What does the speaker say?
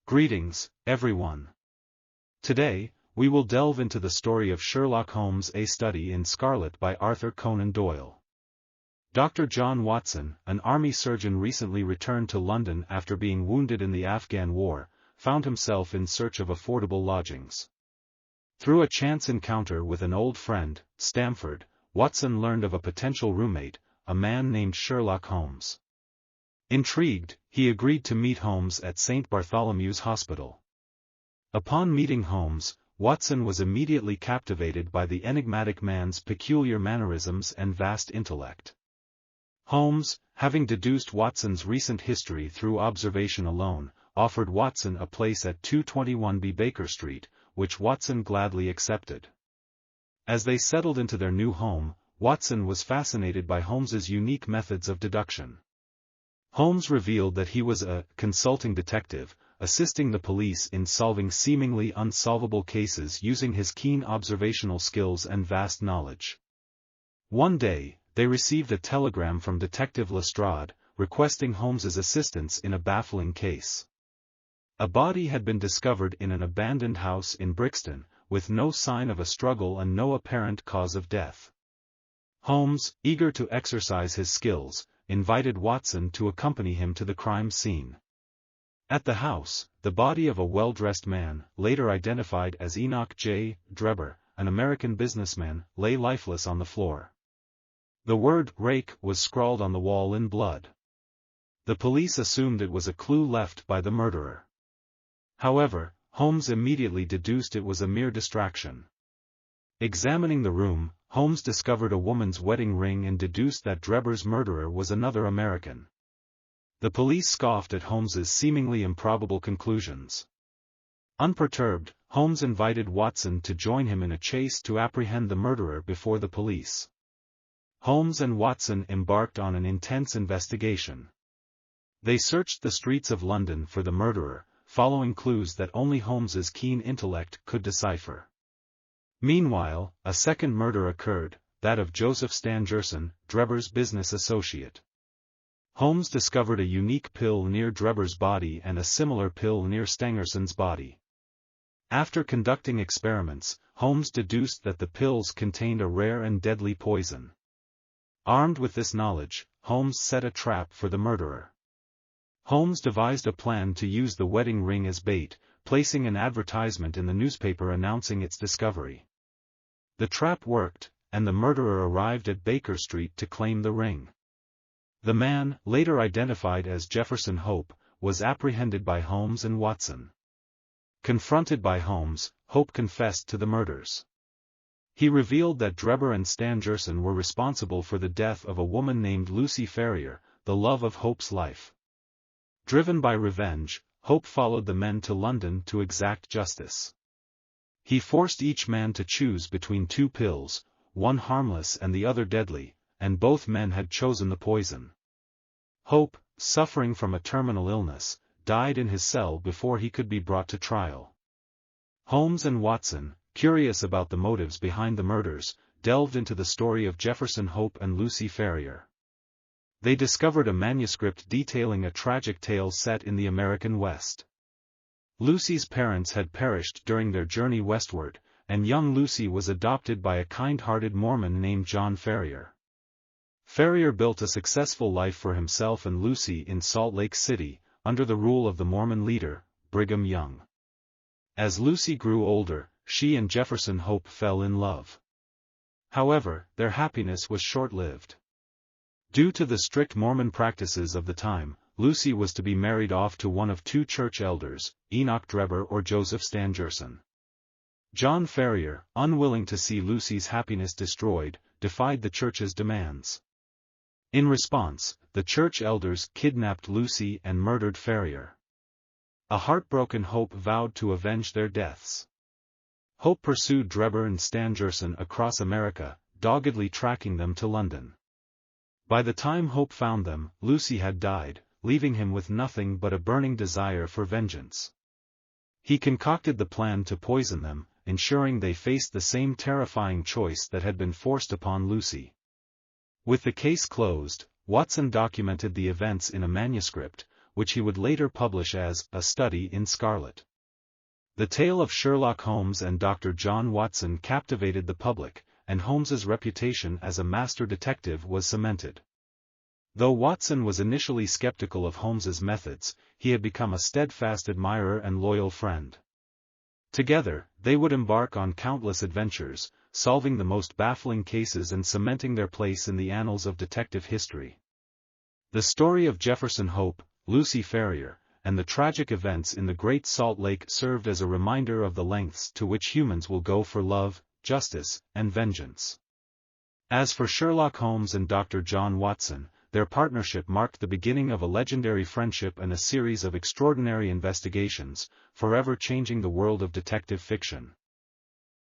Greetings, everyone. Today, we will delve into the story of Sherlock Holmes, A Study in Scarlet by Arthur Conan Doyle. Dr. John Watson, an army surgeon recently returned to London after being wounded in the Afghan War, found himself in search of affordable lodgings. Through a chance encounter with an old friend, Stamford, Watson learned of a potential roommate, a man named Sherlock Holmes. Intrigued, he agreed to meet Holmes at St. Bartholomew's Hospital. Upon meeting Holmes, Watson was immediately captivated by the enigmatic man's peculiar mannerisms and vast intellect. Holmes, having deduced Watson's recent history through observation alone, offered Watson a place at 221B Baker Street, which Watson gladly accepted. As they settled into their new home, Watson was fascinated by Holmes's unique methods of deduction. Holmes revealed that he was a consulting detective, assisting the police in solving seemingly unsolvable cases using his keen observational skills and vast knowledge. One day, they received a telegram from Detective Lestrade, requesting Holmes's assistance in a baffling case. A body had been discovered in an abandoned house in Brixton, with no sign of a struggle and no apparent cause of death. Holmes, eager to exercise his skills, invited Watson to accompany him to the crime scene. At the house, the body of a well-dressed man, later identified as Enoch J. Drebber, an American businessman, lay lifeless on the floor. The word "rake" was scrawled on the wall in blood. The police assumed it was a clue left by the murderer. However, Holmes immediately deduced it was a mere distraction. Examining the room, Holmes discovered a woman's wedding ring and deduced that Drebber's murderer was another American. The police scoffed at Holmes's seemingly improbable conclusions. Unperturbed, Holmes invited Watson to join him in a chase to apprehend the murderer before the police. Holmes and Watson embarked on an intense investigation. They searched the streets of London for the murderer, following clues that only Holmes's keen intellect could decipher. Meanwhile, a second murder occurred, that of Joseph Stangerson, Drebber's business associate. Holmes discovered a unique pill near Drebber's body and a similar pill near Stangerson's body. After conducting experiments, Holmes deduced that the pills contained a rare and deadly poison. Armed with this knowledge, Holmes set a trap for the murderer. Holmes devised a plan to use the wedding ring as bait, placing an advertisement in the newspaper announcing its discovery. The trap worked, and the murderer arrived at Baker Street to claim the ring. The man, later identified as Jefferson Hope, was apprehended by Holmes and Watson. Confronted by Holmes, Hope confessed to the murders. He revealed that Drebber and Stangerson were responsible for the death of a woman named Lucy Ferrier, the love of Hope's life. Driven by revenge, Hope followed the men to London to exact justice. He forced each man to choose between two pills, one harmless and the other deadly, and both men had chosen the poison. Hope, suffering from a terminal illness, died in his cell before he could be brought to trial. Holmes and Watson, curious about the motives behind the murders, delved into the story of Jefferson Hope and Lucy Ferrier. They discovered a manuscript detailing a tragic tale set in the American West. Lucy's parents had perished during their journey westward, and young Lucy was adopted by a kind-hearted Mormon named John Ferrier. Ferrier built a successful life for himself and Lucy in Salt Lake City, under the rule of the Mormon leader, Brigham Young. As Lucy grew older, she and Jefferson Hope fell in love. However, their happiness was short-lived. Due to the strict Mormon practices of the time, Lucy was to be married off to one of two church elders, Enoch Drebber or Joseph Stangerson. John Ferrier, unwilling to see Lucy's happiness destroyed, defied the church's demands. In response, the church elders kidnapped Lucy and murdered Ferrier. A heartbroken Hope vowed to avenge their deaths. Hope pursued Drebber and Stangerson across America, doggedly tracking them to London. By the time Hope found them, Lucy had died, leaving him with nothing but a burning desire for vengeance. He concocted the plan to poison them, ensuring they faced the same terrifying choice that had been forced upon Lucy. With the case closed, Watson documented the events in a manuscript, which he would later publish as A Study in Scarlet. The tale of Sherlock Holmes and Dr. John Watson captivated the public, and Holmes's reputation as a master detective was cemented. Though Watson was initially skeptical of Holmes's methods, he had become a steadfast admirer and loyal friend. Together, they would embark on countless adventures, solving the most baffling cases and cementing their place in the annals of detective history. The story of Jefferson Hope, Lucy Ferrier, and the tragic events in the Great Salt Lake served as a reminder of the lengths to which humans will go for love, justice, and vengeance. As for Sherlock Holmes and Dr. John Watson, their partnership marked the beginning of a legendary friendship and a series of extraordinary investigations, forever changing the world of detective fiction.